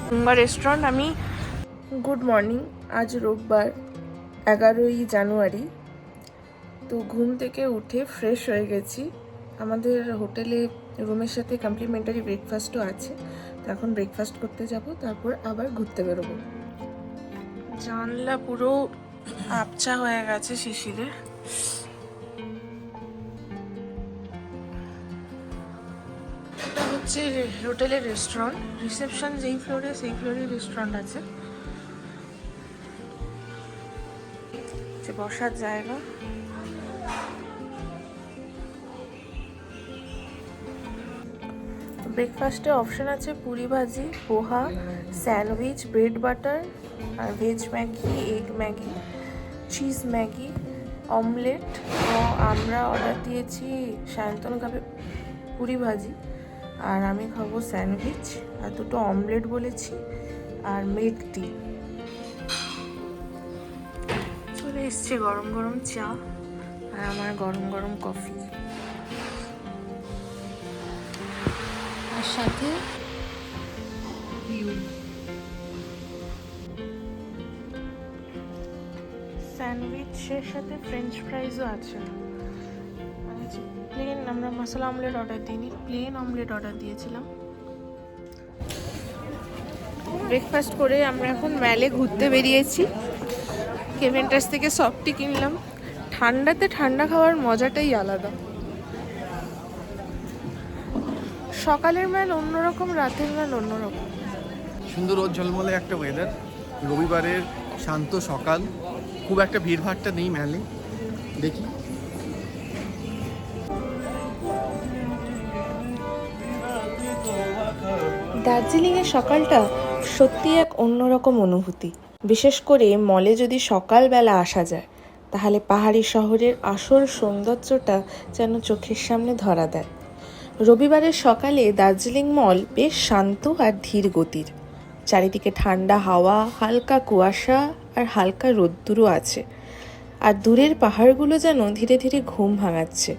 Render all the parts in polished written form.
কুম্বা restaurant. আমি good morning. আজ রোববার 11ই জানুয়ারি। তো ঘুম থেকে উঠে ফ্রেশ হয়ে গেছি। আমাদের হোটেলে রুমের সাথে কমপ্লিমেন্টারি ব্রেকফাস্টও আছে। তো এখন ব্রেকফাস্ট করতে যাব, তারপর আবার ঘুরতে বেরোবো। জানলা পুরো আবছা হয়ে গেছে শিশিরে। এটা হচ্ছে হোটেলের রেস্টুরেন্ট। রিসেপশন যেই ফ্লোরে সেই ফ্লোরে রেস্টুরেন্ট আছে। বসার জায়গা। ব্রেকফাস্টে অপশন আছে puri bhaji, poha, sandwich, bread butter, আর veg Maggi, egg Maggi, cheese Maggi, omelette. তো আমরা অর্ডার দিয়েছি, সায়ন্তনু খাবে পুরি ভাজি আর আমি খাবো স্যান্ডউইচ, আর দুটো অমলেট বলেছি, আর মিল্ক টি। চলে এসছে গরম গরম চা আর আমার গরম গরম কফি, আর সাথে স্যান্ডউইচের সাথে ফ্রেঞ্চ ফ্রাইজও আছে। প্লেন, আমরা মশলা অমলেট অর্ডার দিইনি, প্লেন অমলেট অর্ডার দিয়েছিলাম। ব্রেকফাস্ট করে আমরা এখন ম্যালে ঘুরতে বেরিয়েছি। কেভেন্টার্স থেকে সফটি কিনলাম। ঠান্ডাতে ঠান্ডা খাওয়ার মজাটাই আলাদা। সকালের ম্যাল অন্যরকম, রাতের ম্যাল অন্যরকম। সুন্দর রোদ ঝলমলে একটা ওয়েদার, রবিবারের শান্ত সকাল, খুব একটা ভিড়ভাড়টা নেই ম্যালে। দেখি দার্জিলিংয়ের সকালটা সত্যি এক অন্যরকম অনুভূতি। বিশেষ করে মলে যদি সকালবেলা আসা যায়, তাহলে পাহাড়ি শহরের আসল সৌন্দর্যটা যেন চোখের সামনে ধরা দেয়। রবিবারের সকালে দার্জিলিং মল বেশ শান্ত আর ধীর গতির। চারিদিকে ঠান্ডা হাওয়া, হালকা কুয়াশা আর হালকা রোদ্দুরও আছে। আর দূরের পাহাড়গুলো যেন ধীরে ধীরে ঘুম ভাঙাচ্ছে।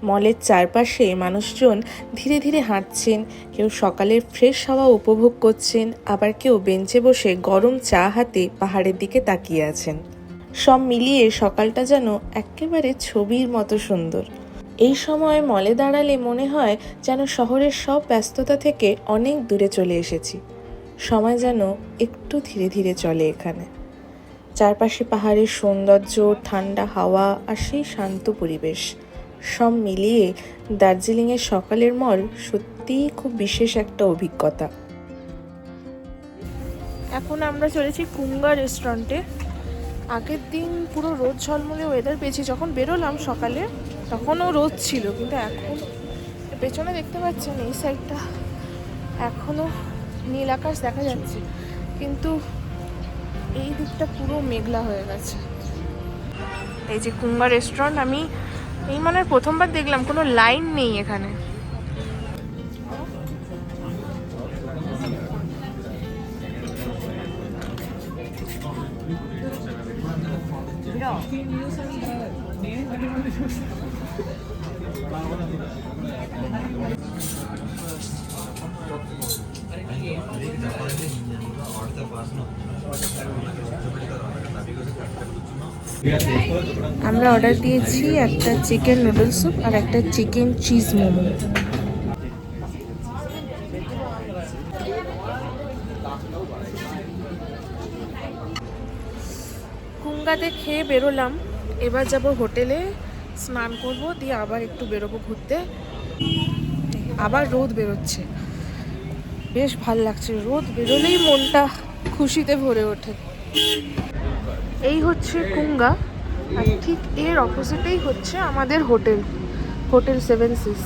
মলের চারপাশে মানুষজন ধীরে ধীরে হাঁটছেন, কেউ সকালের ফ্রেশ হাওয়া উপভোগ করছেন, আবার কেউ বেঞ্চে বসে গরম চা হাতে পাহাড়ের দিকে তাকিয়ে আছেন। সব মিলিয়ে সকালটা যেন একেবারে ছবির মতো সুন্দর। এই সময় মলে দাঁড়ালে মনে হয় যেন শহরের সব ব্যস্ততা থেকে অনেক দূরে চলে এসেছি। সময় যেন একটু ধীরে ধীরে চলে এখানে। চারপাশে পাহাড়ের সৌন্দর্য, ঠান্ডা হাওয়া আর সেই শান্ত পরিবেশ, সব মিলিয়ে দার্জিলিংয়ের সকালের মল সত্যিই খুব বিশেষ একটা অভিজ্ঞতা। এখন আমরা চলেছি কুঙ্গা রেস্টুরেন্টে। আগের দিন পুরো রোদ ঝলমলে ওয়েদার পেয়েছি, যখন বেরোলাম সকালে তখনও রোদ ছিল, কিন্তু এখন পেছনে দেখতে পাচ্ছেন এই সাইডটা এখনও নীল আকাশ দেখা যাচ্ছে, কিন্তু এই দিকটা পুরো মেঘলা হয়ে গেছে। এই যে কুঙ্গা রেস্টুরেন্ট, আমি এই মানে প্রথমবার দেখলাম, কোনো লাইন নেই এখানে। আমরা অর্ডার দিয়েছি একটা চিকেন নুডল স্যুপ আর একটা চিকেন চিজ মোমো। কুঙ্গাতে খেয়ে বেরোলাম, এবার যাব হোটেলে, স্নান করব, দিয়ে আবার একটু বেরোবো ঘুরতে। আবার রোদ বেরোচ্ছে, বেশ ভাল লাগছে। রোদ বেরোলেই মনটা খুশিতে ভরে ওঠে। এই হচ্ছে কুঙ্গা, আর ঠিক এর অপোজিটেই হচ্ছে আমাদের হোটেল, হোটেল 7 সিস।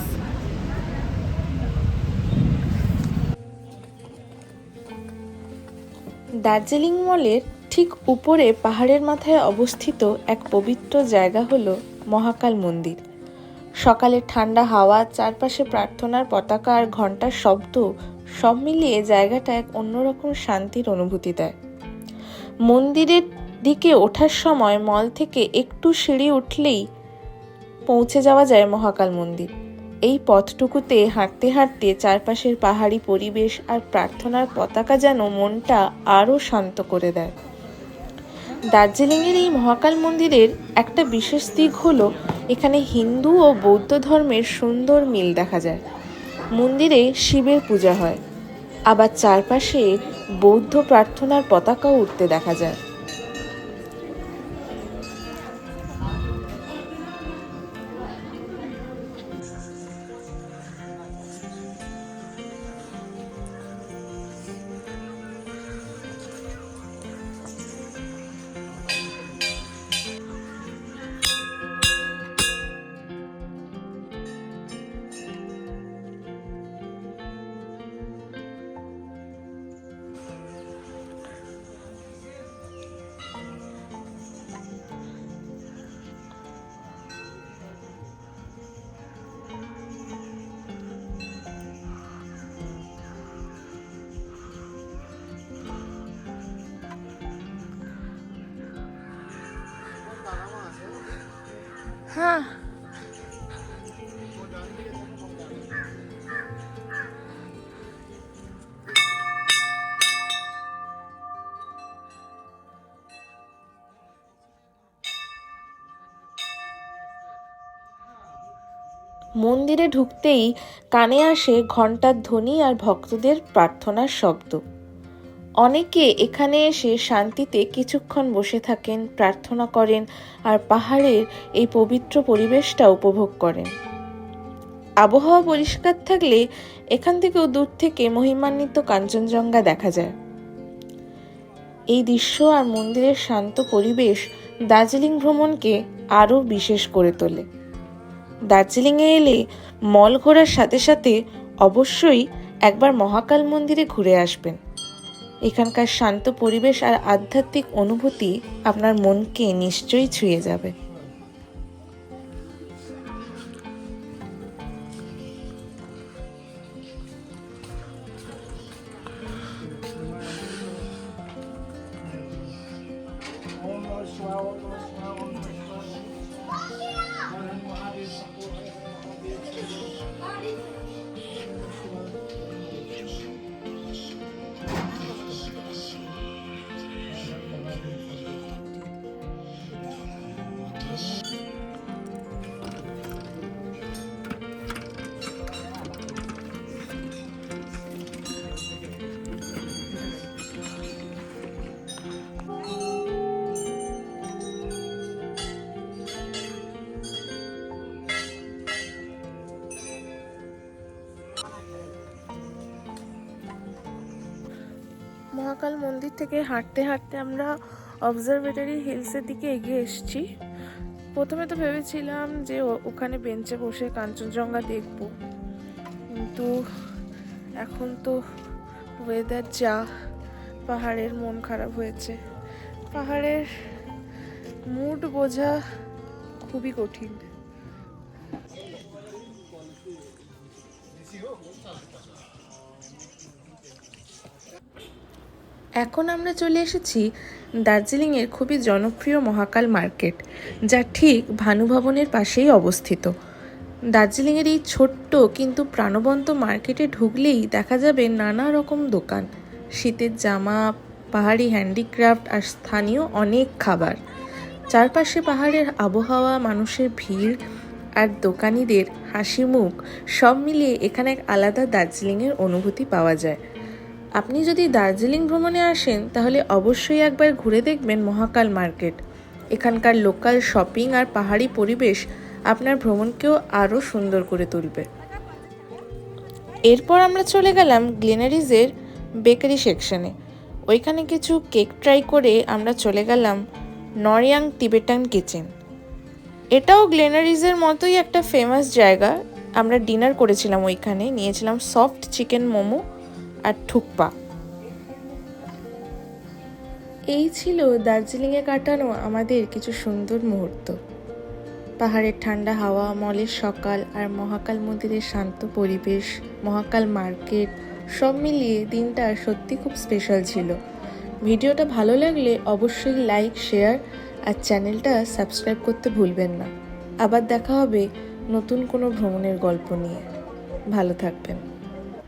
দার্জিলিং মলের ঠিক উপরে পাহাড়ের মাথায় অবস্থিত এক পবিত্র জায়গা হলো মহাকাল মন্দির। সকালের ঠান্ডা হাওয়া, চারপাশে প্রার্থনার পতাকা আর ঘন্টার শব্দ, সব মিলিয়ে জায়গাটা এক অন্যরকম শান্তির অনুভূতি দেয়। মন্দিরের দিকে ওঠার সময় মল থেকে একটু সিঁড়ি উঠলেই পৌঁছে যাওয়া যায় মহাকাল মন্দির। এই পথটুকুতে হাঁটতে হাঁটতে চারপাশের পাহাড়ি পরিবেশ আর প্রার্থনার পতাকা যেন মনটা আরও শান্ত করে দেয়। দার্জিলিংয়ের এই মহাকাল মন্দিরের একটা বিশেষ দিক হলো এখানে হিন্দু ও বৌদ্ধ ধর্মের সুন্দর মিল দেখা যায়। মন্দিরে শিবের পূজা হয়, আবার চারপাশে বৌদ্ধ প্রার্থনার পতাকাও উঠতে দেখা যায়। হ্যাঁ, মন্দিরে ঢুকতেই কানে আসে ঘণ্টার ধ্বনি আর ভক্তদের প্রার্থনার শব্দ। অনেকে এখানে এসে শান্তিতে কিছুক্ষণ বসে থাকেন, প্রার্থনা করেন আর পাহাড়ের এই পবিত্র পরিবেশটা উপভোগ করেন। আবহাওয়া পরিষ্কার থাকলে এখান থেকেও দূর থেকে মহিমান্বিত কাঞ্চনজঙ্ঘা দেখা যায়। এই দৃশ্য আর মন্দিরের শান্ত পরিবেশ দার্জিলিং ভ্রমণকে আরও বিশেষ করে তোলে। দার্জিলিংয়ে এলে মল ঘোরার সাথে সাথে অবশ্যই একবার মহাকাল মন্দিরে ঘুরে আসবেন। এখানকার শান্ত পরিবেশ আর আধ্যাত্মিক অনুভূতি আপনার মনকে নিশ্চয়ই ছুঁয়ে যাবে। মহাকাল মন্দির থেকে হাঁটতে হাঁটতে আমরা অবজারভেটরি হিলসের দিকে এগিয়ে এসেছি। প্রথমে তো ভেবেছিলাম যে ওখানে বেঞ্চে বসে কাঞ্চনজঙ্ঘা দেখব, কিন্তু এখন তো ওয়েদার যা, পাহাড়ের মন খারাপ হয়েছে। পাহাড়ের মুড বোঝা খুবই কঠিন। এখন আমরা চলে এসেছি দার্জিলিংয়ের খুবই জনপ্রিয় মহাকাল মার্কেট, যা ঠিক ভানুভবনের পাশেই অবস্থিত। দার্জিলিংয়ের এই ছোট্ট কিন্তু প্রাণবন্ত মার্কেটে ঢুকলেই দেখা যাবে নানা রকম দোকান, শীতের জামা, পাহাড়ি হ্যান্ডিক্রাফট আর স্থানীয় অনেক খাবার। চারপাশে পাহাড়ের আবহাওয়া, মানুষের ভিড় আর দোকানিদের হাসি মুখ সব মিলিয়ে এখানে এক আলাদা দার্জিলিংয়ের অনুভূতি পাওয়া যায়। আপনি যদি দার্জিলিং ভ্রমণে আসেন তাহলে অবশ্যই একবার ঘুরে দেখবেন মহাকাল মার্কেট। এখানকার লোকাল শপিং আর পাহাড়ি পরিবেশ আপনার ভ্রমণকেও আরও সুন্দর করে তুলবে। এরপর আমরা চলে গেলাম গ্লেনারিজের বেকারি সেকশনে। ওইখানে কিছু কেক ট্রাই করে আমরা চলে গেলাম নরিয়াং টিবেটান কিচেন। এটাও গ্লেনারিজের মতোই একটা ফেমাস জায়গা। আমরা ডিনার করেছিলাম ওইখানে, নিয়েছিলাম সফট চিকেন মোমো আর থুকপা। এই ছিল দার্জিলিংয়ে কাটানো আমাদের কিছু সুন্দর মুহূর্ত। পাহাড়ের ঠান্ডা হাওয়া, মলের সকাল আর মহাকাল মন্দিরের শান্ত পরিবেশ, মহাকাল মার্কেট সব মিলিয়ে দিনটা সত্যি খুব স্পেশাল ছিল। ভিডিওটা ভালো লাগলে অবশ্যই লাইক, শেয়ার আর চ্যানেলটা সাবস্ক্রাইব করতে ভুলবেন না। আবার দেখা হবে নতুন কোনো ভ্রমণের গল্প নিয়ে। ভালো থাকবেন।